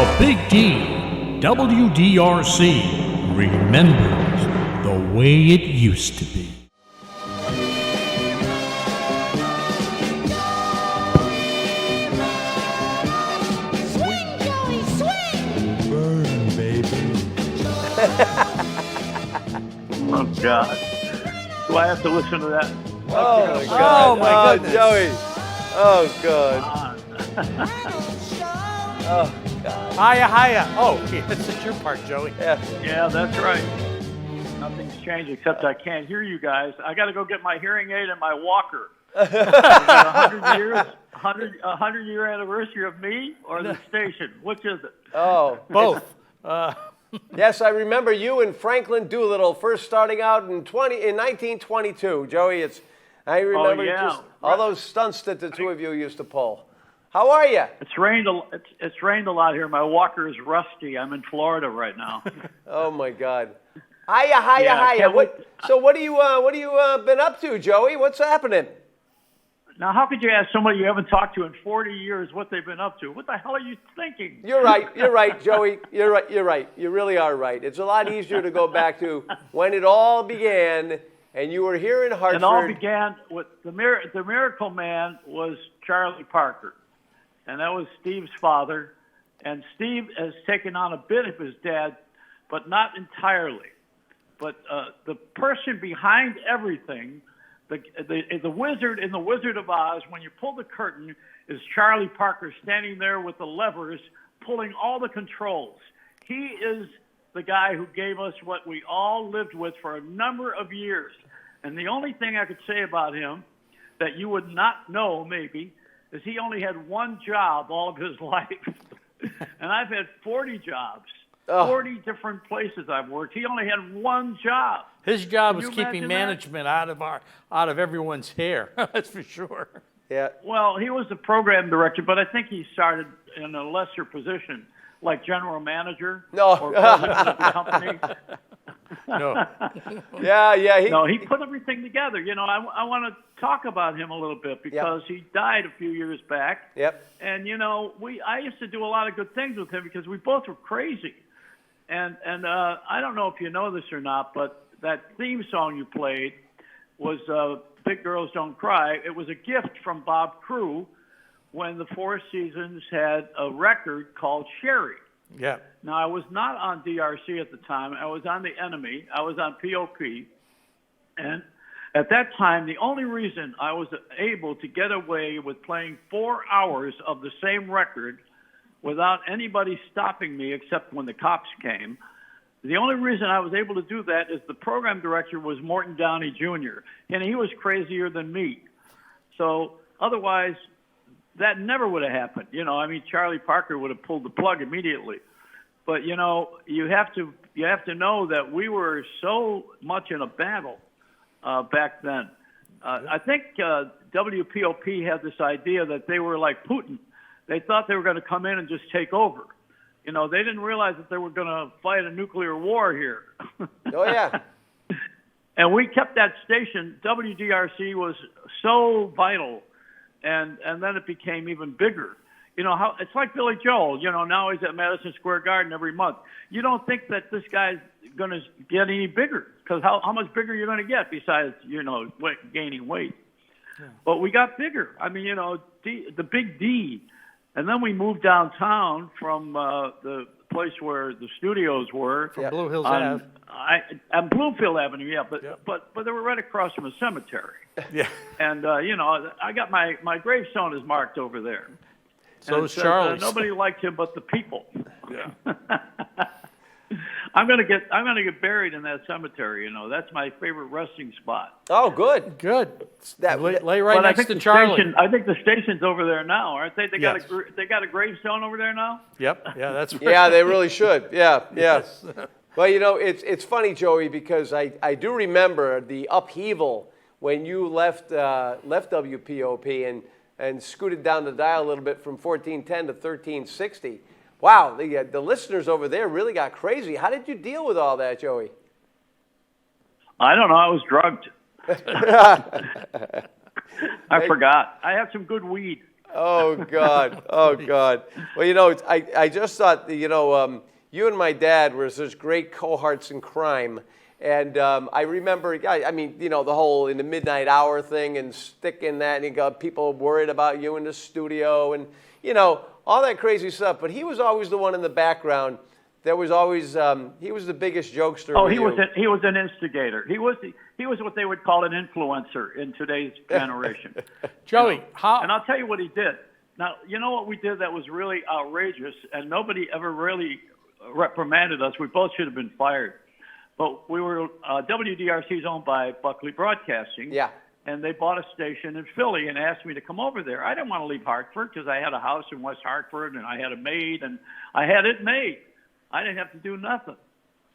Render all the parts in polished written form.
The Big D, WDRC, remembers the way it used to be. Swing, Joey, swing! Burn, baby. Oh, God. Do I have to listen to that? Oh, my goodness. Joey. Oh, God. Oh, God. Hiya, hiya. Oh, yeah, this is your part, Joey. Yeah, that's right. Nothing's changed except I can't hear you guys. I got to go get my hearing aid and my walker. Is it 100 years, 100-year anniversary of me or the station? Which is it? Oh. Both. Yes, I remember you and Franklin Doolittle first starting out in 1922. Joey, I remember just all those stunts that the two of you used to pull. How are you? It's rained a lot here. My walker is rusty. I'm in Florida right now. Oh my God. Hiya. What have you been up to, Joey? What's happening? Now, how could you ask somebody you haven't talked to in 40 years what they've been up to? What the hell are you thinking? You're right, Joey. You're right. You really are right. It's a lot easier to go back to when it all began, and you were here in Hartford. It all began with the miracle man was Charlie Parker, and that was Steve's father. And Steve has taken on a bit of his dad, but not entirely. But the person behind everything, the wizard in The Wizard of Oz, when you pull the curtain, is Charlie Parker standing there with the levers, pulling all the controls. He is the guy who gave us what we all lived with for a number of years. And the only thing I could say about him that you would not know, maybe, is he only had one job all of his life. And I've had 40 jobs. 40 different places I've worked. He only had one job. His job was keeping management out of everyone's hair. That's for sure. Yeah. Well, he was the program director, but I think he started in a lesser position, like general manager or president of the company. No. Yeah. No, he put everything together. You know, I want to talk about him a little bit because he died a few years back. Yep. And you know, I used to do a lot of good things with him because we both were crazy. And I don't know if you know this or not, but that theme song you played was Big Girls Don't Cry. It was a gift from Bob Crew when the Four Seasons had a record called Sherry. Yeah. Now, I was not on DRC at the time. I was on the Enemy. I was on POP. And at that time, the only reason I was able to get away with playing 4 hours of the same record without anybody stopping me except when the cops came, the only reason I was able to do that is the program director was Morton Downey Jr., and he was crazier than me. So otherwise, that never would have happened. You know, I mean, Charlie Parker would have pulled the plug immediately. But, you know, you have to know that we were so much in a battle back then. I think WPOP had this idea that they were like Putin. They thought they were going to come in and just take over. You know, they didn't realize that they were going to fight a nuclear war here. Oh, yeah. And we kept that station. WDRC was so vital, and then it became even bigger. You know, how it's like Billy Joel. You know, now he's at Madison Square Garden every month. You don't think that this guy's going to get any bigger, because how much bigger are you going to get besides, you know, gaining weight? Yeah. But we got bigger. I mean, you know, the Big D. And then we moved downtown from the place where the studios were. From Blue Hills Ave. On Bloomfield Avenue, yeah. But they were right across from a cemetery. Yeah. And, you know, I got my gravestone is marked over there. So is Charlie's. Nobody liked him but the people. Yeah. I'm gonna get buried in that cemetery. You know, that's my favorite resting spot. Oh, good. Lay right next to Charlie. I think the station's over there now, aren't they? They got a gravestone over there now. Yep. Yeah, that's right. Yeah, they really should. Yeah. Yes. Well, you know, it's funny, Joey, because I do remember the upheaval when you left WPOP and scooted down the dial a little bit from 1410 to 1360. Wow, the listeners over there really got crazy. How did you deal with all that, Joey? I don't know. I was drugged. I forgot. I had some good weed. Oh, God. Oh, God. Well, I just thought, you and my dad were such great cohorts in crime. And I remember, the whole in the midnight hour thing and sticking that, and you got people worried about you in the studio and, all that crazy stuff. But he was always the one in the background. There was always, he was the biggest jokester. Oh, he was an instigator. He was what they would call an influencer in today's generation. Joey, how? And I'll tell you what he did. Now, you know what we did that was really outrageous, and nobody ever really reprimanded us. We both should have been fired. But we were, WDRC is owned by Buckley Broadcasting. Yeah. And they bought a station in Philly and asked me to come over there. I didn't want to leave Hartford because I had a house in West Hartford and I had a maid and I had it made. I didn't have to do nothing.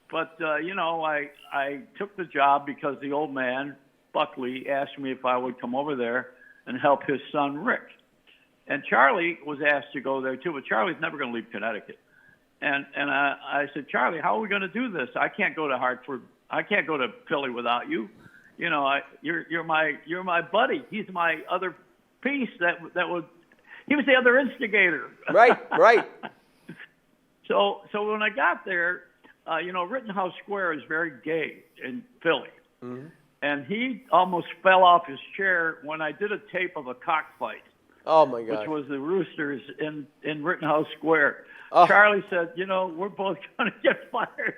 But, I took the job because the old man, Buckley, asked me if I would come over there and help his son, Rick. And Charlie was asked to go there, too, but Charlie's never going to leave Connecticut. And I said, Charlie, how are we going to do this? I can't go to Hartford. I can't go to Philly without you. You're my buddy. He's my other piece he was the other instigator. Right. So when I got there, Rittenhouse Square is very gay in Philly. Mm-hmm. And he almost fell off his chair when I did a tape of a cockfight. Oh, my God. Which was the Roosters in Rittenhouse Square. Oh. Charlie said, we're both going to get fired.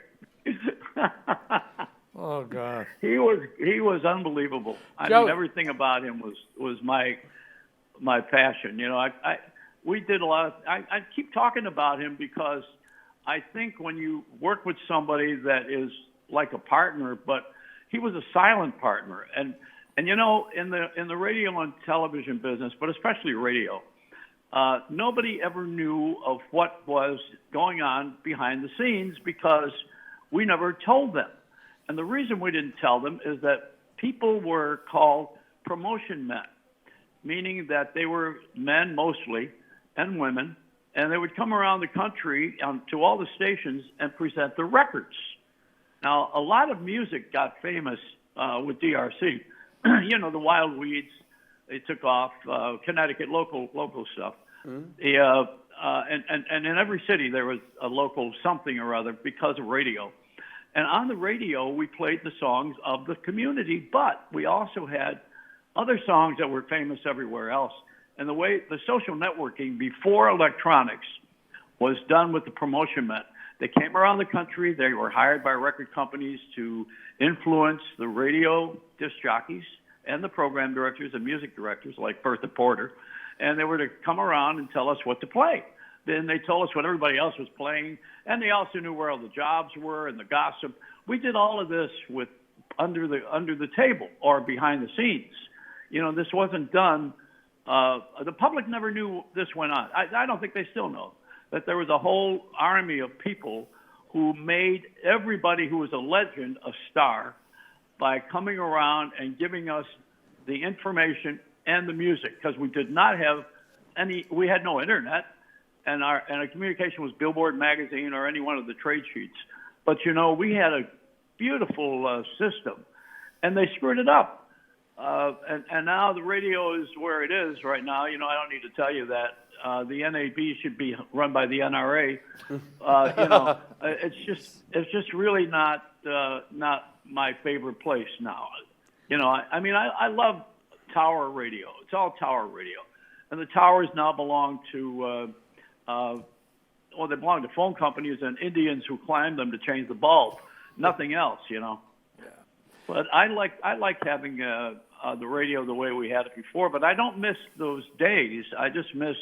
Oh, God. He was unbelievable. I mean, everything about him was my passion. We did a lot of. I keep talking about him because I think when you work with somebody that is like a partner, but he was a silent partner, and in the radio and television business, but especially radio, nobody ever knew of what was going on behind the scenes because we never told them. And the reason we didn't tell them is that people were called promotion men, meaning that they were men mostly and women, and they would come around the country to all the stations and present their records. Now, a lot of music got famous with DRC. The Wild Weeds, they took off, Connecticut, local stuff. Mm-hmm. And in every city there was a local something or other because of radio. And on the radio, we played the songs of the community, but we also had other songs that were famous everywhere else. And the way the social networking before electronics was done with the promotion men. They came around the country. They were hired by record companies to influence the radio disc jockeys and the program directors and music directors like Bertha Porter. And they were to come around and tell us what to play. Then they told us what everybody else was playing, and they also knew where all the jobs were and the gossip. We did all of this with under the table or behind the scenes. This wasn't done. The public never knew this went on. I don't think they still know that there was a whole army of people who made everybody who was a legend a star by coming around and giving us the information and the music, because we did not have we had no internet. And our communication was Billboard magazine or any one of the trade sheets. But, we had a beautiful system, and they screwed it up. And now the radio is where it is right now. I don't need to tell you that. The NAB should be run by the NRA. It's just really not my favorite place now. I love tower radio. It's all tower radio. And the towers now belong to... they belong to phone companies and Indians who climb them to change the bulb. Nothing else, Yeah. But I like having the radio the way we had it before. But I don't miss those days. I just miss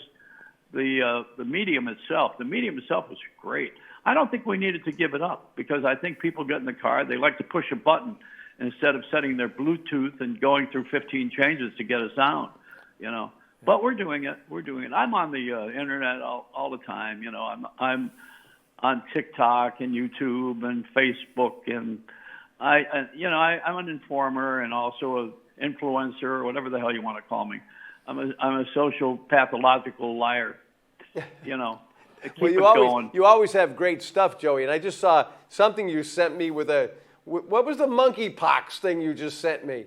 the medium itself. The medium itself was great. I don't think we needed to give it up because I think people get in the car. They like to push a button instead of setting their Bluetooth and going through 15 changes to get a sound. But we're doing it. I'm on the internet all the time. I'm on TikTok and YouTube and Facebook, and I'm an informer and also an influencer, or whatever the hell you want to call me. I'm a social pathological liar. Keep you always have great stuff, Joey. And I just saw something you sent me with what was the monkeypox thing you just sent me?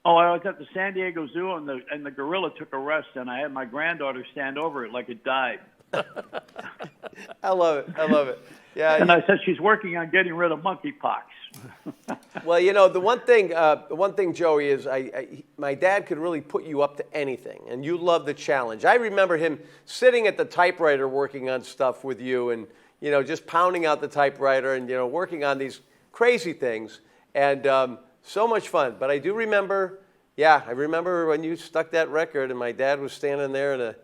Oh, I was at the San Diego Zoo, and the gorilla took a rest, and I had my granddaughter stand over it like it died. I love it. I love it. Yeah. And I said she's working on getting rid of monkeypox. Well, the one thing, Joey, is my dad could really put you up to anything, and you love the challenge. I remember him sitting at the typewriter working on stuff with you, and just pounding out the typewriter and working on these crazy things, and so much fun. But I do remember, I remember when you stuck that record, and my dad was standing there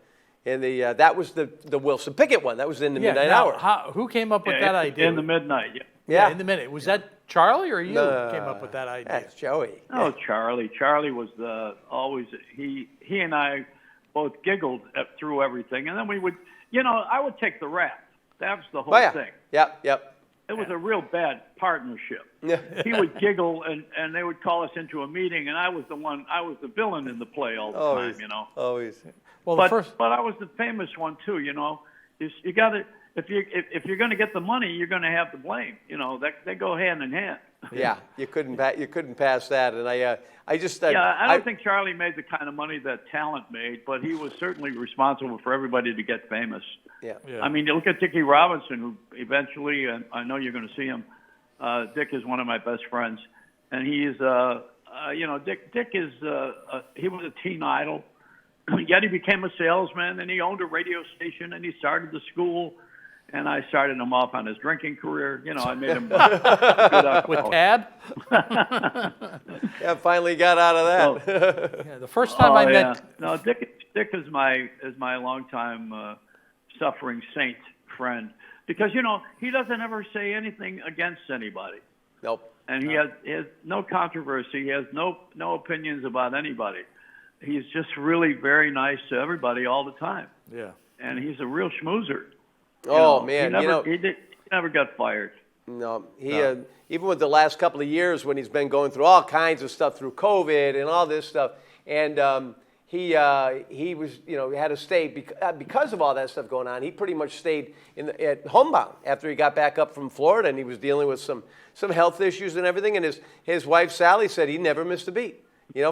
that was the Wilson Pickett one. That was in the midnight hour. Who came up with that idea? In the midnight, yeah. Yeah, in the minute. Was that Charlie or you came up with that idea? That's Joey. Oh, Charlie. Charlie was always, he and I both giggled through everything. And then we would, I would take the rap. That was the whole thing. Yep. It was a real bad partnership. Yeah. He would giggle, and they would call us into a meeting, and I was the villain in the play all the time, Always. Well, but I was the famous one too, You got to, if you're going to get the money, you're going to have the blame. They go hand in hand. Yeah, you couldn't pass that, and I don't think Charlie made the kind of money that talent made, but he was certainly responsible for everybody to get famous. Yeah. I mean, you look at Dickie Robinson, who eventually, and I know you're going to see him. Dick is one of my best friends, and he's, Dick is, he was a teen idol, yet he became a salesman, and he owned a radio station, and he started the school. And I started him off on his drinking career. I made him with Tab. Yeah, finally got out of that. The first time I met. No, Dick is my longtime suffering saint friend, because he doesn't ever say anything against anybody. Nope. And he has no controversy. He has no opinions about anybody. He's just really very nice to everybody all the time. Yeah. And he's a real schmoozer. Man, he never got fired. No, even with the last couple of years when he's been going through all kinds of stuff through COVID and all this stuff, and he was had to stay because of all that stuff going on. He pretty much stayed at homebound after he got back up from Florida, and he was dealing with some health issues and everything. And his wife Sally said he never missed a beat.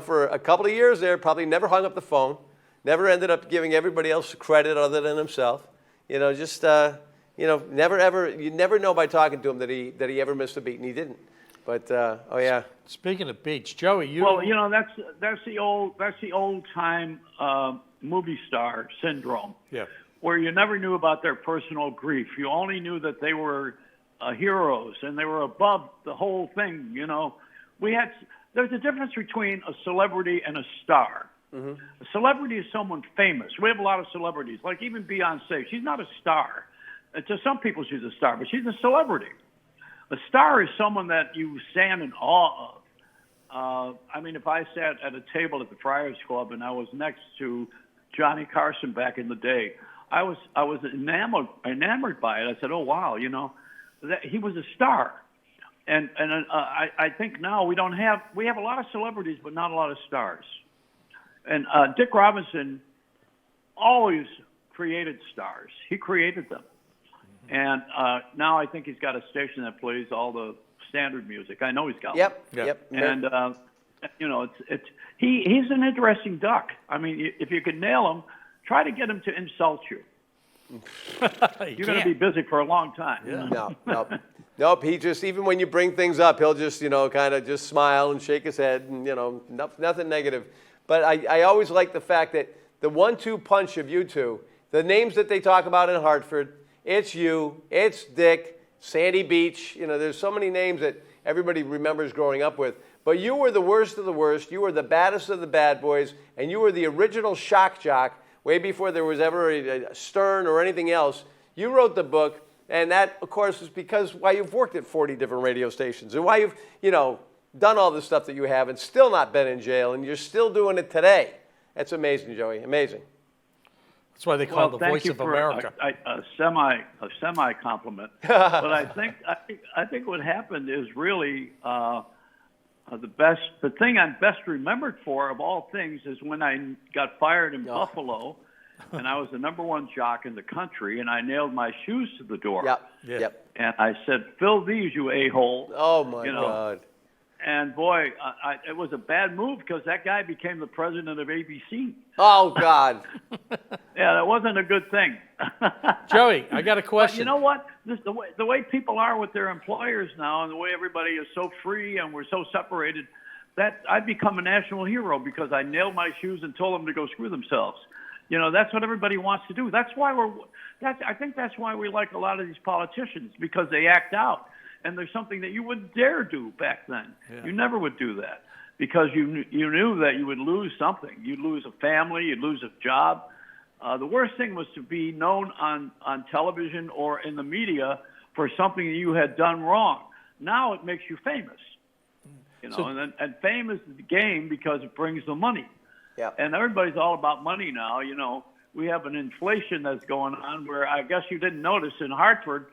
For a couple of years there, probably never hung up the phone, never ended up giving everybody else credit other than himself. Never ever. You never know by talking to him that he ever missed a beat, and he didn't. But Speaking of beats, Joey, that's the old time movie star syndrome. Yeah. Where you never knew about their personal grief. You only knew that they were heroes and they were above the whole thing. There's a difference between a celebrity and a star. Mm-hmm. A celebrity is someone famous. We have a lot of celebrities, like even Beyonce. She's not a star. To some people, she's a star, but she's a celebrity. A star is someone that you stand in awe of. If I sat at a table at the Friars Club and I was next to Johnny Carson back in the day, I was enamored by it. I said, "Oh wow, that he was a star." And I think now we have a lot of celebrities, but not a lot of stars. And Dick Robinson always created stars. He created them. And now I think he's got a station that plays all the standard music. I know he's got one. Yep. And, he's an interesting duck. If you could nail him, try to get him to insult you. You're going to be busy for a long time. Yeah. Nope. He just, even when you bring things up, he'll just, kind of just smile and shake his head and, nothing negative. But I always like the fact that the 1-2 punch of you two, the names that they talk about in Hartford, it's you, it's Dick, Sandy Beach. There's so many names that everybody remembers growing up with. But you were the worst of the worst. You were the baddest of the bad boys, and you were the original shock jock way before there was ever a Stern or anything else. You wrote the book, and that, of course, is because why you've worked at 40 different radio stations and why you've, done all the stuff that you have and still not been in jail, and you're still doing it today. That's amazing, Joey. Amazing. That's why they call it the voice of America. A semi compliment. But I think what happened is really the thing I'm best remembered for of all things is when I got fired in Buffalo, and I was the #1 jock in the country, and I nailed my shoes to the door. Yep. And I said, "Fill these, you a-hole." Oh my God. And boy, it was a bad move because that guy became the president of ABC. Oh, God. Yeah, that wasn't a good thing. Joey, I got a But question. you know what? The way people are with their employers now, and the way everybody is so free and we're so separated, that I've become a national hero because I nailed my shoes and told them to go screw themselves. You know, that's what everybody wants to do. That's why I think that's why we like a lot of these politicians, because they act out. And there's something that you wouldn't dare do back then. Yeah. You never would do that because you knew that you would lose something. You'd lose a family. You'd lose a job. The worst thing was to be known on television or in the media for something that you had done wrong. Now it makes you famous. You know, and fame is the game because it brings the money. Yeah. And everybody's all about money now. You know, we have an inflation that's going on where I guess you didn't notice in Hartford,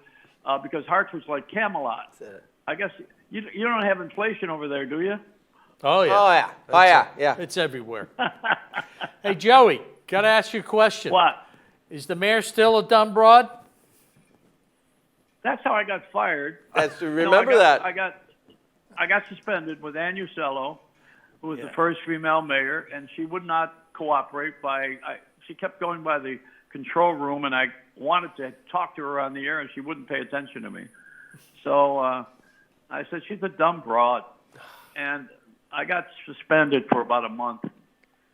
because Hartford's like Camelot. I guess you don't have inflation over there, do you? Oh, yeah. Oh, yeah. Oh, yeah. Yeah. It's everywhere. Hey, Joey, got to ask you a question. What? Is the mayor still a dumb broad? That's how I got fired. Remember that. I got suspended with Ann Usello, who was the first female mayor, and she would not cooperate. She kept going by the control room, and I wanted to talk to her on the air, and she wouldn't pay attention to me. So I said, she's a dumb broad. And I got suspended for about a month.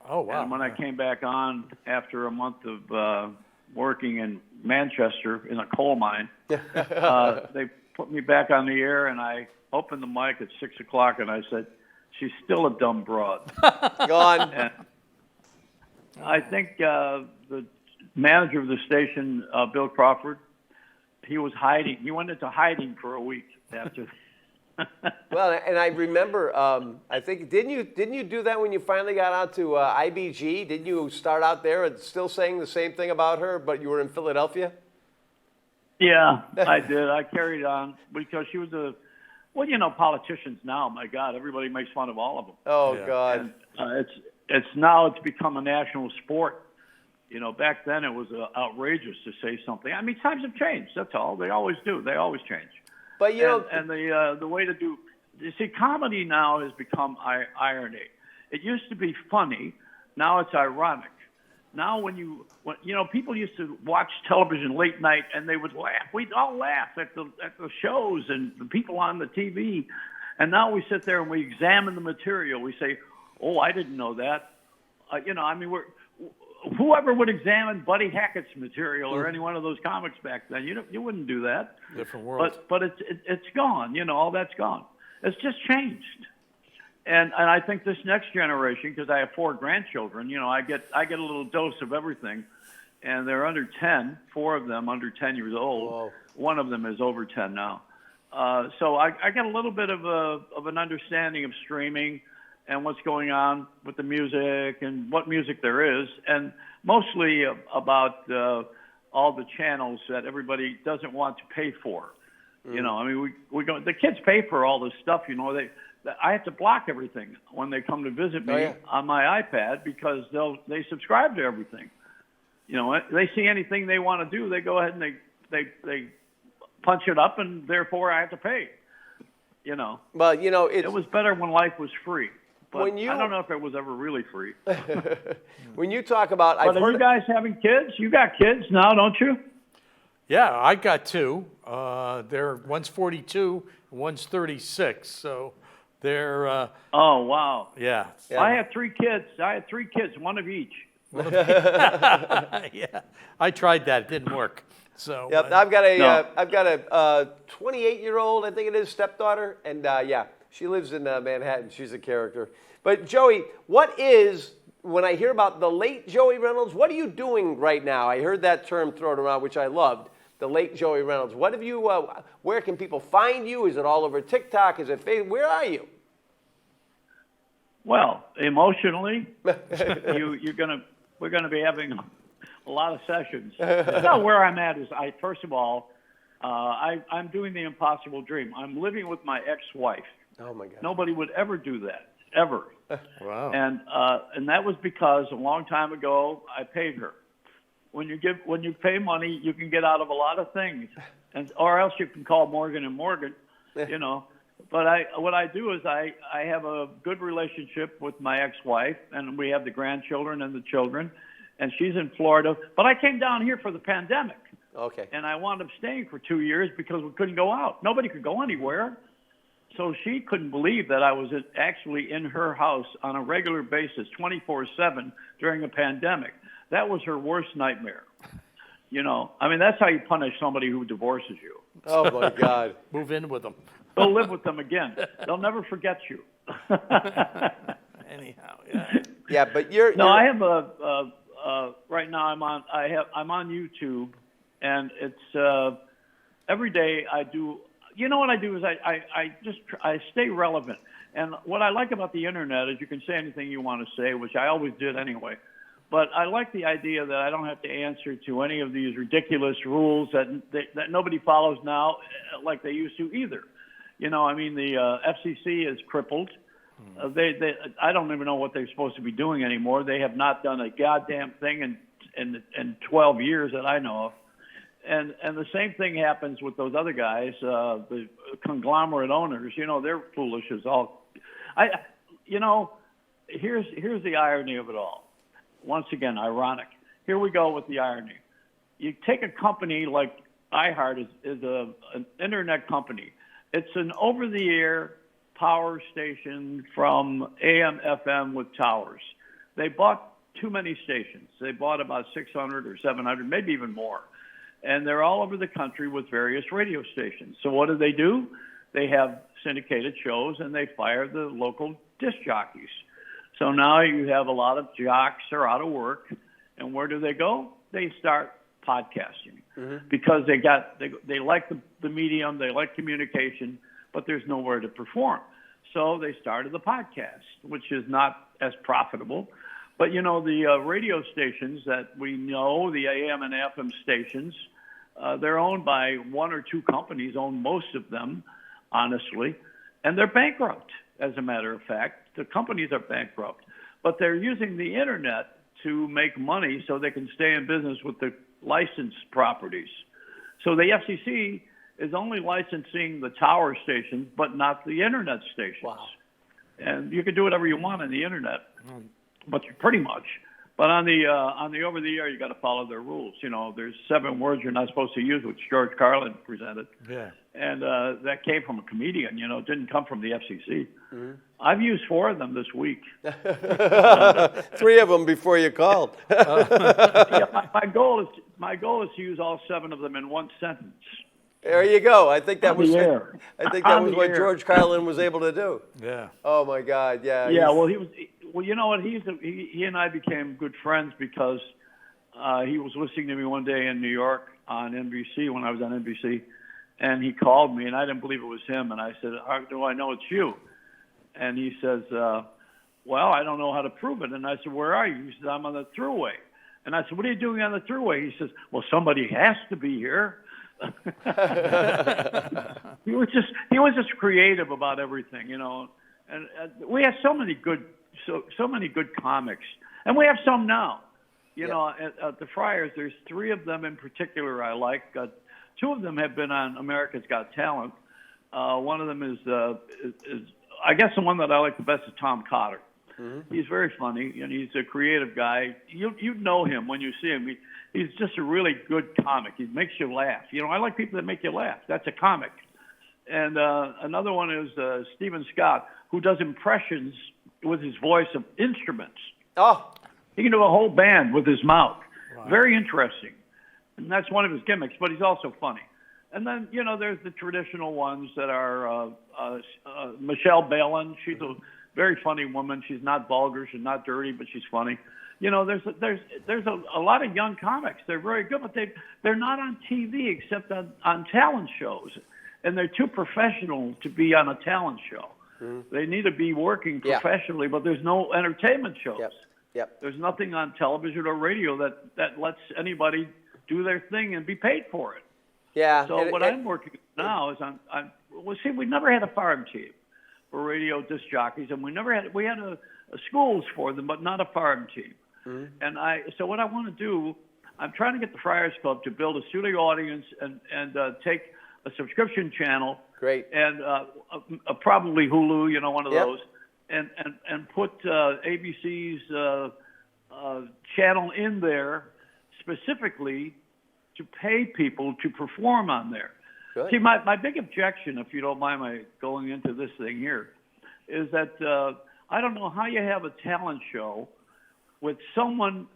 Oh, wow. And when I came back on after a month of working in Manchester in a coal mine, they put me back on the air, and I opened the mic at 6 o'clock, and I said, she's still a dumb broad. Go on. And I think the manager of the station, Bill Crawford, he was hiding. He went into hiding for a week after. Well, and I remember, I think, didn't you do that when you finally got out to IBG? Didn't you start out there and still saying the same thing about her, but you were in Philadelphia? Yeah, I did. I carried on because she was well, you know, politicians now, my God, everybody makes fun of all of them. Oh, Yeah. God. And it's become a national sport. You know, back then it was outrageous to say something. I mean, times have changed. That's all. They always do. They always change. But, you know, And the way to do, you see, comedy now has become irony. It used to be funny. Now it's ironic. Now when you know, people used to watch television late night and they would laugh. We'd all laugh at the shows and the people on the TV. And now we sit there and we examine the material. We say, oh, I didn't know that. You know, I mean, whoever would examine Buddy Hackett's material or any one of those comics back then, you wouldn't do that. Different world. But it's gone. You know, all that's gone. It's just changed. And I think this next generation, because I have 4 grandchildren, you know, I get a little dose of everything, and they're under 10. 4 of them under 10 years old. Whoa. One of them is over 10 now. So I get a little bit of an understanding of streaming and what's going on with the music and what music there is, and mostly about all the channels that everybody doesn't want to pay for. You know, I mean, we go. The kids pay for all this stuff. You know, I have to block everything when they come to visit me on my iPad because they subscribe to everything. You know, they see anything they want to do, they go ahead and they punch it up, and therefore I have to pay. You know. well, you know, It was better when life was free. But When you- I don't know if it was ever really free. when you talk about, But are you guys having kids? You got kids now, don't you? Yeah, I got 2. One's 42, one's 36. So they're, Oh, wow. yeah. I have 3 kids. I had 3 kids, one of each. Yeah. I tried that. It didn't work. So, Yep, I've got a No. I've got a 28-year-old, I think it is, stepdaughter, and yeah, she lives in Manhattan. She's a character. But Joey, when I hear about the late Joey Reynolds, what are you doing right now? I heard that term thrown around, which I loved. The late Joey Reynolds. What have you? Where can people find you? Is it all over TikTok? Is it Facebook? Where are you? Well, emotionally, we're gonna be having a lot of sessions. No, where I'm at is first of all, I'm doing the impossible dream. I'm living with my ex-wife. Oh my God. Nobody would ever do that, ever. wow. And that was because a long time ago I paid her. When you pay money, you can get out of a lot of things, or else you can call Morgan and Morgan, you know, But what I do is I have a good relationship with my ex-wife, and we have the grandchildren and the children, and she's in Florida. But I came down here for the pandemic. Okay. And I wound up staying for 2 years because we couldn't go out. Nobody could go anywhere. So she couldn't believe that I was actually in her house on a regular basis, 24/7 during a pandemic. That was her worst nightmare. You know, I mean, that's how you punish somebody who divorces you. Oh my God. Move in with them. Go live with them again. They'll never forget you. Anyhow, yeah. Yeah, but you're. No, I have right now I'm on YouTube, and it's every day I do. You know what I do is I stay relevant. And what I like about the internet is you can say anything you want to say, which I always did anyway. But I like the idea that I don't have to answer to any of these ridiculous rules that nobody follows now, like they used to either. You know, I mean, the FCC is crippled. I don't even know what they're supposed to be doing anymore. They have not done a goddamn thing in 12 years that I know of. And the same thing happens with those other guys, the conglomerate owners. You know, they're foolish as all. Here's the irony of it all. Once again, ironic. Here we go with the irony. You take a company like iHeart is an internet company. It's an over-the-air power station from AM, FM with towers. They bought too many stations. They bought about 600 or 700, maybe even more. And they're all over the country with various radio stations. So what do? They have syndicated shows, and they fire the local disc jockeys. So now you have a lot of jocks are out of work, and where do they go? They start podcasting because they like the medium, they like communication, but there's nowhere to perform. So they started the podcast, which is not as profitable. But, you know, the radio stations that we know, the AM and FM stations, they're owned by one or two companies, own most of them, honestly, and they're bankrupt, as a matter of fact. The companies are bankrupt. But they're using the Internet to make money so they can stay in business with the licensed properties. So the FCC is only licensing the tower stations, but not the Internet stations. Wow. And you can do whatever you want on the Internet. But pretty much. But on the over the air, you got to follow their rules. You know, there's 7 words you're not supposed to use, which George Carlin presented. Yeah. And that came from a comedian. You know, it didn't come from the FCC. I've used 4 of them this week. 3 of them before you called. Yeah, my goal is to use all 7 of them in one sentence. There you go. I think that was air. I think that was what George Carlin was able to do. Yeah. Oh my God. Yeah. Yeah. Well, he was. Well, you know what? He and I became good friends because he was listening to me one day in New York on NBC when I was on NBC, and he called me, and I didn't believe it was him. And I said, "How do I know it's you?" And he says, "Well, I don't know how to prove it." And I said, "Where are you?" He says, "I'm on the thruway." And I said, "What are you doing on the thruway?" He says, "Well, somebody has to be here." He was just creative about everything, you know. And we have so many good comics, and we have some now. You know, at the Friars, there's 3 of them in particular I like. 2 of them have been on America's Got Talent. One of them is I guess the one that I like the best is Tom Cotter. He's very funny, and he's a creative guy. You know him when you see him. He's just a really good comic. He makes you laugh. You know, I like people that make you laugh. That's a comic. And another one is Stephen Scott, who does impressions with his voice of instruments. Oh. He can do a whole band with his mouth. Wow. Very interesting. And that's one of his gimmicks, but he's also funny. And then, you know, there's the traditional ones that are Michelle Balin. She's a very funny woman. She's not vulgar. She's not dirty, but she's funny. You know, there's a lot of young comics. They're very good, but they're not on TV except on talent shows. And they're too professional to be on a talent show. They need to be working professionally, but there's no entertainment shows. Yep. There's nothing on television or radio that lets anybody do their thing and be paid for it. Yeah. So I'm working now is we never had a farm team for radio disc jockeys, and we had a schools for them, but not a farm team. And so what I want to do, I'm trying to get the Friars Club to build a studio audience and take a a subscription channel. Great. And probably Hulu, you know, one of Yep. those, and put ABC's channel in there specifically to pay people to perform on there. Good. See, my big objection, if you don't mind my going into this thing here, is that I don't know how you have a talent show with someone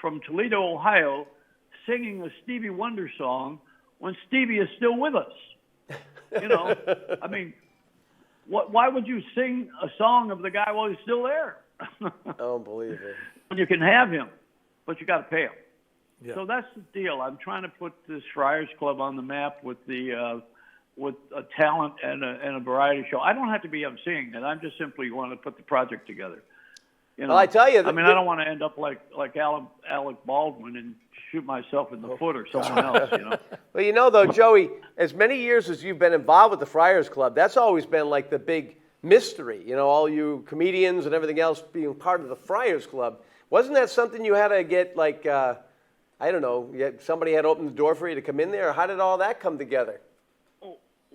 from Toledo, Ohio, singing a Stevie Wonder song when Stevie is still with us. You know, I mean, why would you sing a song of the guy while he's still there? I don't believe it. You can have him, but you got to pay him. Yeah. So that's the deal. I'm trying to put this Friars Club on the map with with a talent and a variety show. I don't have to be emceeing it. I just simply want to put the project together. You know, Well, I tell you, I mean, I don't want to end up like Alec Baldwin and shoot myself in the foot or someone else. You know. Well, you know, though, Joey, as many years as you've been involved with the Friars Club, that's always been like the big mystery. You know, all you comedians and everything else being part of the Friars Club. Wasn't that something you had to get, like, I don't know, somebody had opened the door for you to come in there? Or how did all that come together?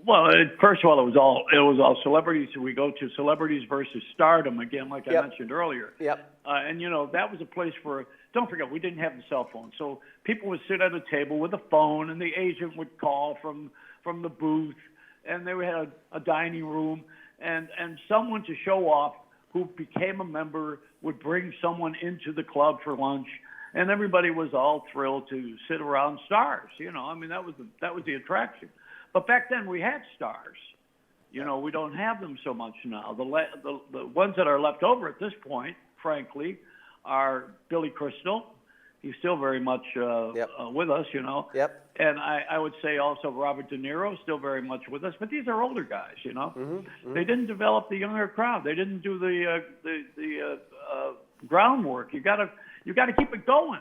Well, first of all, it was all celebrities. We go to Celebrities versus Stardom again, like I Yep. mentioned earlier. Yep. And you know, that was a place where, don't forget, we didn't have the cell phone, so people would sit at a table with a phone, and the agent would call from the booth, and they had a dining room, and someone to show off who became a member would bring someone into the club for lunch, and everybody was all thrilled to sit around stars. You know, I mean, that was the attraction. But back then we had stars. You know, we don't have them so much now. The ones that are left over at this point, frankly, are Billy Crystal. He's still very much with us, you know. Yep. And I would say also Robert De Niro, still very much with us. But these are older guys, you know. They didn't develop the younger crowd. They didn't do the groundwork. You got to keep it going.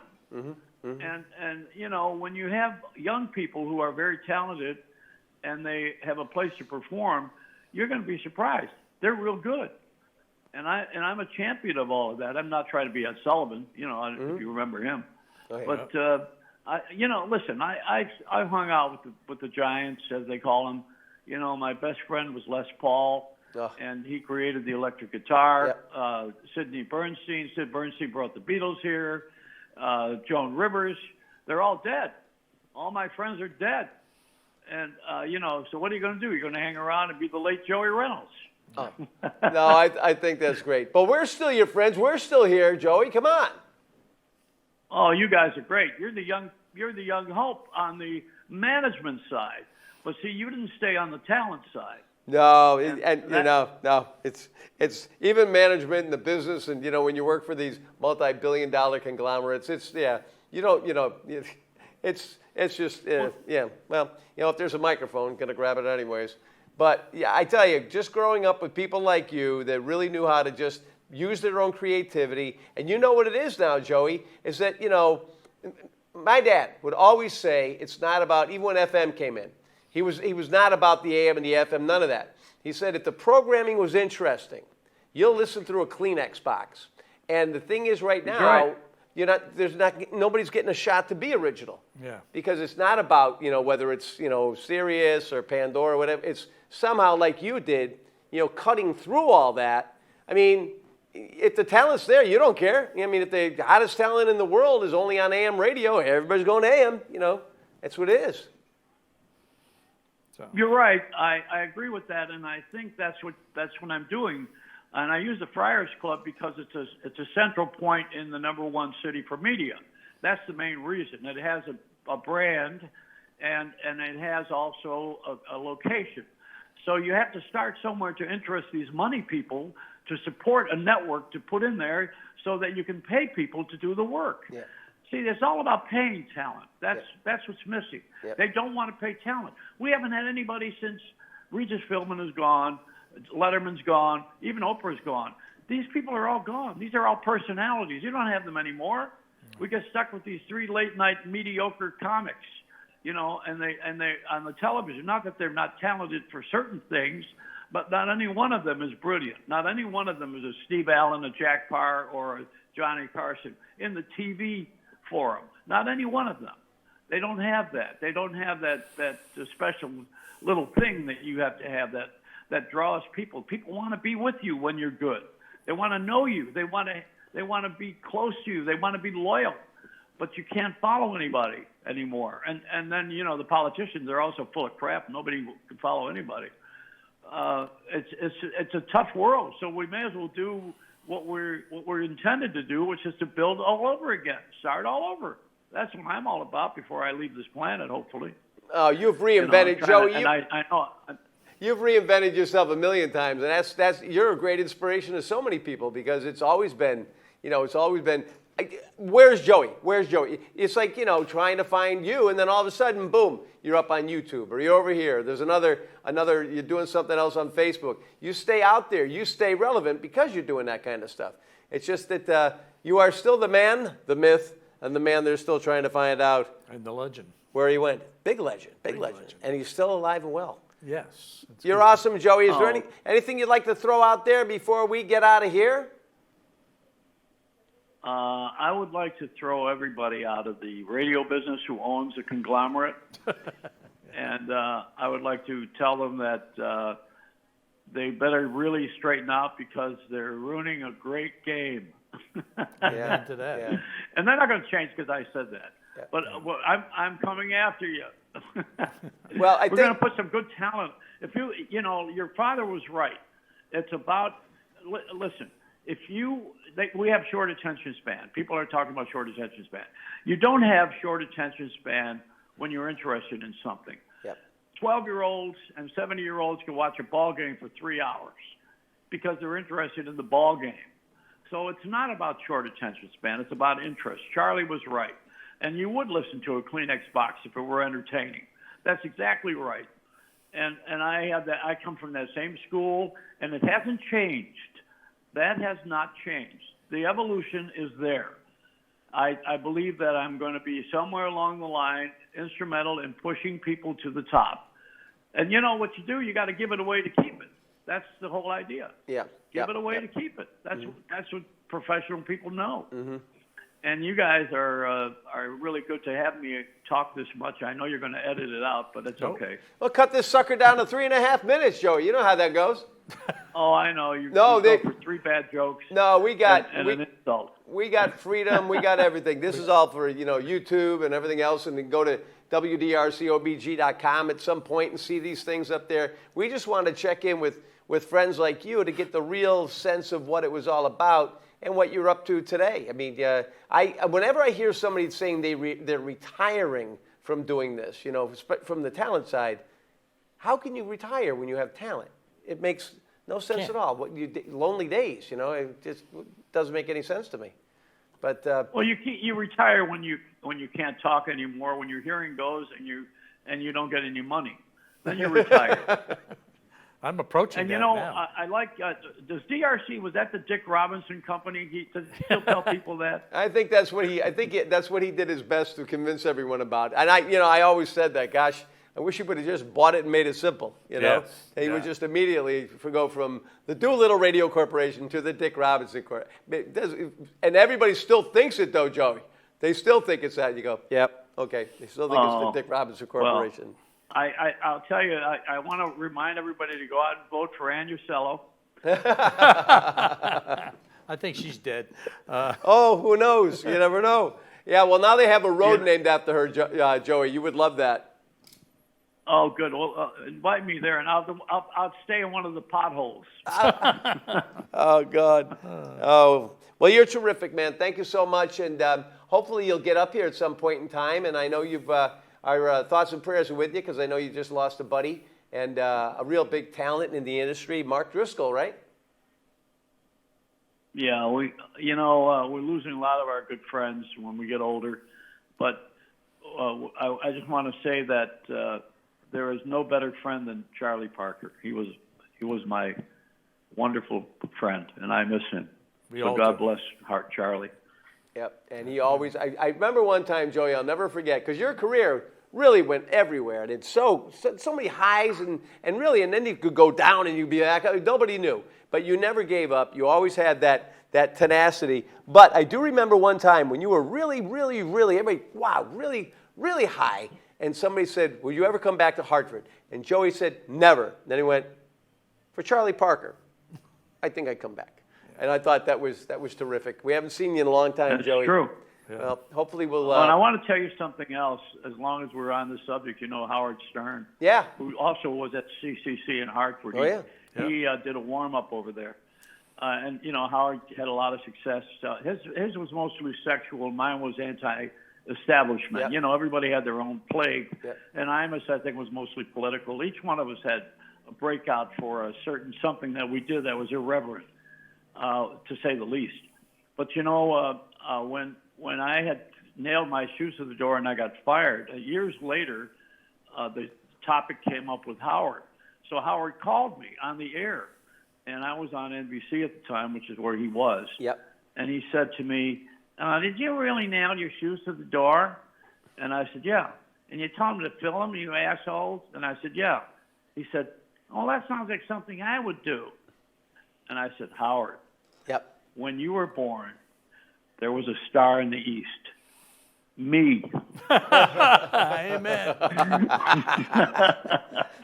And you know, when you have young people who are very talented and they have a place to perform, you're going to be surprised. They're real good. And I'm a champion of all of that. I'm not trying to be Ed Sullivan, you know, if you remember him. Oh, yeah. But you know, listen, I hung out with the Giants, as they call them. You know, my best friend was Les Paul, and he created the electric guitar. Yep. Sid Bernstein brought the Beatles here. Joan Rivers, they're all dead. All my friends are dead. And, you know, so what are you going to do? You're going to hang around and be the late Joey Reynolds. Oh. No, I think that's great. But we're still your friends. We're still here, Joey. Come on. Oh, you guys are great. You're the young hope on the management side. But see, you didn't stay on the talent side. No, it's even management and the business, and you know, when you work for these multi-billion-dollar conglomerates, it's just well, you know, if there's a microphone, gonna grab it anyways. But yeah, I tell you, just growing up with people like you that really knew how to just use their own creativity, and you know what it is now, Joey, is that, you know, my dad would always say it's not about, even when FM came in, he was not about the AM and the FM, none of that. He said if the programming was interesting, you'll listen through a Kleenex box. And the thing is, right now, right. Nobody's getting a shot to be original. Yeah. Because it's not about, you know, whether it's, you know, Sirius or Pandora or whatever. It's somehow, like you did, you know, cutting through all that. I mean, if the talent's there, you don't care. I mean, if the hottest talent in the world is only on AM radio, everybody's going to AM, you know. That's what it is. So. You're right. I agree with that, and I think that's what I'm doing. And I use the Friars Club because it's a central point in the #1 city for media. That's the main reason. It has a brand, and it has also a location. So you have to start somewhere to interest these money people to support a network to put in there so that you can pay people to do the work. Yeah. See, it's all about paying talent. That's what's missing. Yep. They don't want to pay talent. We haven't had anybody since Regis Philbin is gone, Letterman's gone, even Oprah's gone. These people are all gone. These are all personalities. You don't have them anymore. We get stuck with these 3 late-night mediocre comics, you know, and they on the television. Not that they're not talented for certain things, but not any one of them is brilliant. Not any one of them is a Steve Allen, a Jack Parr, or a Johnny Carson in the TV forum. Not any one of them. They don't have that. They don't have that special little thing that you have to have that draws people. People want to be with you when you're good. They want to know you. They want to be close to you. They want to be loyal. But you can't follow anybody anymore. And then, you know, the politicians are also full of crap. Nobody can follow anybody. It's a tough world. So we may as well do what we're intended to do, which is to build all over again, start all over. That's what I'm all about before I leave this planet, hopefully. Oh, you've reinvented, Joe. I know. You've reinvented yourself a million times, and that's you're a great inspiration to so many people because it's always been, you know, where's Joey? Where's Joey? It's like, you know, trying to find you, and then all of a sudden, boom, you're up on YouTube, or you're over here. There's another, you're doing something else on Facebook. You stay out there. You stay relevant because you're doing that kind of stuff. It's just that you are still the man, the myth, and the man they're still trying to find out. And the legend. Where he went. Big legend. And he's still alive and well. Yes. You're awesome, Joey. Is there anything you'd like to throw out there before we get out of here? I would like to throw everybody out of the radio business who owns a conglomerate. And I would like to tell them that they better really straighten out because they're ruining a great game. Yeah, to that. Yeah. And they're not going to change because I said that. Yeah. But I'm coming after you. Well, we're going to put some good talent. If you know, your father was right. It's about listen. We have short attention span. People are talking about short attention span. You don't have short attention span when you're interested in something. Yep. 12-year-olds and 70-year-olds can watch a ball game for 3 hours because they're interested in the ball game. So it's not about short attention span. It's about interest. Charlie was right. And you would listen to a Kleenex box if it were entertaining. That's exactly right. And I have that. I come from that same school, and it hasn't changed. That has not changed. The evolution is there. I believe that I'm going to be somewhere along the line instrumental in pushing people to the top. And you know what you do? You got to give it away to keep it. That's the whole idea. Yeah. Give it away to keep it. That's what professional people know. Mm-hmm. And you guys are really good to have me talk this much. I know you're going to edit it out, but it's okay. Well, cut this sucker down to 3.5 minutes, Joey. You know how that goes. Oh, I know. You go for 3 bad jokes. No, we got and an insult. We got freedom. We got everything. This is all for, you know, YouTube and everything else. And then go to WDRCOBG.com at some point and see these things up there. We just want to check in with friends like you to get the real sense of what it was all about and what you're up to today. I mean, whenever I hear somebody saying they're retiring from doing this, you know, from the talent side, how can you retire when you have talent? It makes no sense at all. Lonely days, you know, it just doesn't make any sense to me. But well, you retire when you can't talk anymore, when your hearing goes and you don't get any money, then you retire. I'm approaching and that you know, now. I like. Does DRC, was that the Dick Robinson company? Does he still tell people that? I think that's what he did his best to convince everyone about. And I always said that. Gosh, I wish he would have just bought it and made it simple. You know, Yes. he would just immediately go from the Doolittle Radio Corporation to the Dick Robinson Corporation. And everybody still thinks it though, Joey. They still think it's that. You go, yep, okay. They still think it's the Dick Robinson Corporation. Well, I'll tell you, I want to remind everybody to go out and vote for Ann Usello. I think she's dead. Oh, who knows? You never know. Yeah, well, now they have a road named after her, Joey. You would love that. Oh, good. Well, invite me there, and I'll stay in one of the potholes. Oh, God. Oh, well, you're terrific, man. Thank you so much, and hopefully you'll get up here at some point in time. And I know our thoughts and prayers are with you because I know you just lost a buddy and a real big talent in the industry, Mark Driscoll, right? Yeah, we're losing a lot of our good friends when we get older, but I just want to say that there is no better friend than Charlie Parker. He was my wonderful friend, and I miss him. So God bless Charlie. Yep, and he always. I remember one time, Joey, I'll never forget, because your career really went everywhere, and it's so many highs and then you could go down and you'd be back. Nobody knew, but you never gave up. You always had that tenacity. But I do remember one time when you were really, really, really, everybody, wow, really, really high. And somebody said, will you ever come back to Hartford? And Joey said, never. Then he went, for Charlie Parker, I think I'd come back. And I thought that was terrific. We haven't seen you in a long time, That's Joey. true. Well, hopefully we'll. And I want to tell you something else. As long as we're on the subject, you know Howard Stern, Yeah. who also was at CCC in Hartford. Oh, yeah. He did a warm up over there, and you know Howard had a lot of success. His was mostly sexual. Mine was anti-establishment. Yep. You know, everybody had their own plague, Yep. and Imus, I think, was mostly political. Each one of us had a breakout for a certain something that we did that was irreverent, to say the least. But you know, when I had nailed my shoes to the door and I got fired, years later, the topic came up with Howard. So Howard called me on the air, and I was on NBC at the time, which is where he was. Yep. And he said to me, did you really nail your shoes to the door? And I said, yeah. And you told him to fill them, you assholes? And I said, yeah. He said, oh, that sounds like something I would do. And I said, Howard, Yep. when you were born, there was a star in the east. Me. Amen.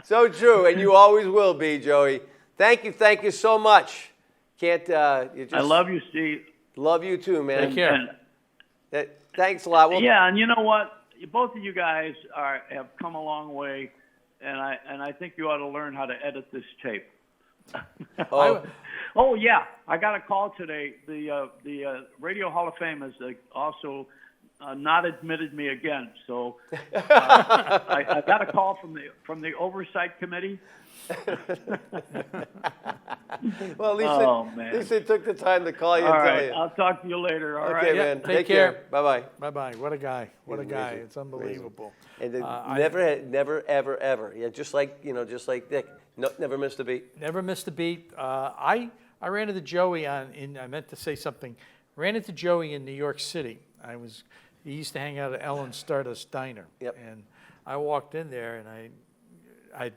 So true, and you always will be, Joey. Thank you so much. Can't you just? I love you, Steve. Love you too, man. Take care. Thanks a lot. Well, Yeah, and you know what? Both of you guys have come a long way, and I think you ought to learn how to edit this tape. Oh yeah, I got a call today. The Radio Hall of Fame has also not admitted me again. So I got a call from the oversight committee. Well, at least they took the time to call you All and tell right, you. I'll talk to you later. All right. Okay, man. take care. Bye bye. Bye-bye. What a guy. What a He's guy. amazing. It's unbelievable. And I- never, ever. Yeah, just like Dick. No, never missed a beat. Never missed a beat. I ran into Joey I meant to say something. Ran into Joey in New York City. He used to hang out at Ellen's Stardust Diner. Yep. And I walked in there and I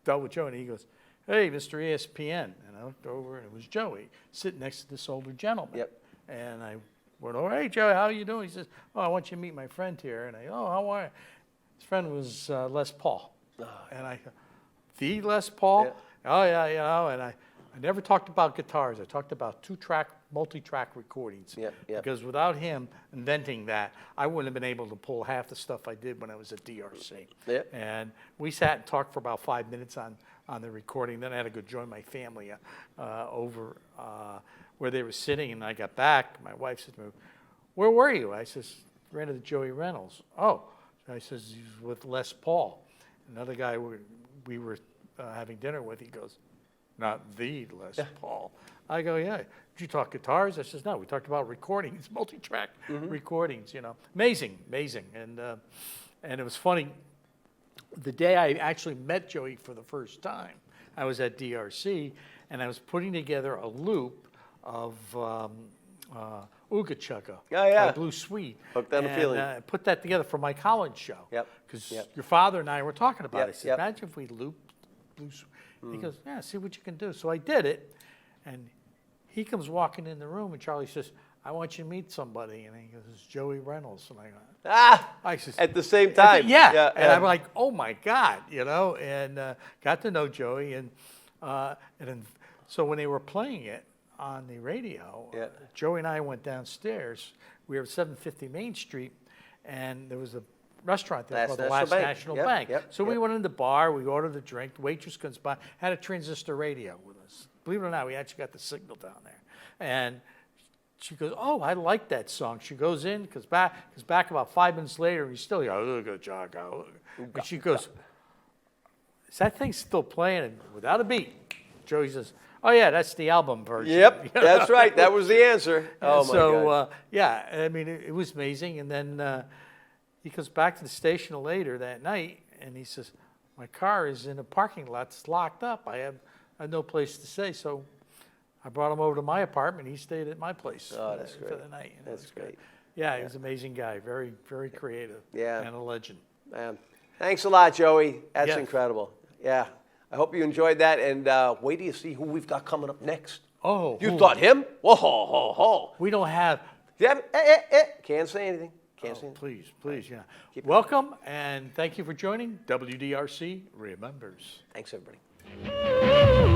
dealt with Joey and he goes, hey, Mr. ESPN. And I looked over and it was Joey sitting next to this older gentleman. Yep. And I went over, hey, Joey, how you doing? He says, oh, I want you to meet my friend here. And how are you? His friend was Les Paul. And I go, the Les Paul? Yeah. Oh, yeah, and I never talked about guitars. I talked about two-track, multi-track recordings. Yep. Because without him inventing that, I wouldn't have been able to pull half the stuff I did when I was at DRC. Yep. And we sat and talked for about 5 minutes on the recording. Then I had to go join my family over where they were sitting. And I got back. My wife said to me, where were you? I says, ran into Joey Reynolds. Oh. I says, he's with Les Paul. Another guy we were having dinner with, he goes, not the Les Paul. I go, yeah. Did you talk guitars? I says, no, we talked about recordings, multi-track recordings, Amazing. And it was funny. The day I actually met Joey for the first time, I was at DRC, and I was putting together a loop of Ooga Chugga by Blue Sweet. Hooked on a Feeling. I put that together for my college show. Yep. Because Yep. your father and I were talking about it. I Yep, said, yep. imagine if we looped Blue Sweet. He goes, yeah, see what you can do. So I did it, and he comes walking in the room, and Charlie says, I want you to meet somebody. And he goes, it's Joey Reynolds. And I says, At the same time. yeah. And I'm like, oh my God, and got to know Joey. And then, so when they were playing it on the radio, Yeah. Joey and I went downstairs. We were at 750 Main Street, and there was a restaurant there called the Last National Yep, Bank. yep, So we yep. went in the bar, we ordered a drink, the waitress comes by, had a transistor radio with us. Believe it or not, we actually got the signal down there. And she goes, oh, I like that song. She goes in, comes back about 5 minutes later, and he's still, Ooga Chugga. And she goes, is that thing still playing? And without a beat, Joey says, oh yeah, that's the album version. Yep, that's right. That was the answer. Oh, my So, God. yeah, I mean, it was amazing. And then he comes back to the station later that night, and he says, my car is in a parking lot. It's locked up. I have no place to stay. So I brought him over to my apartment. He stayed at my place Oh, that's for great. the night. And it That's was good. great. Yeah, he was an amazing guy. Very, very creative. Yeah. And a legend. Thanks a lot, Joey. That's Yeah. incredible. Yeah. I hope you enjoyed that. And wait till you see who we've got coming up next. Oh, You who? thought him? Whoa, ho, ho, ho. We don't have. Yeah, can't say anything. Can't say it. Please, please, yeah. Keep it. Welcome, and thank you for joining WDRC Remembers. Thanks, everybody. Ooh.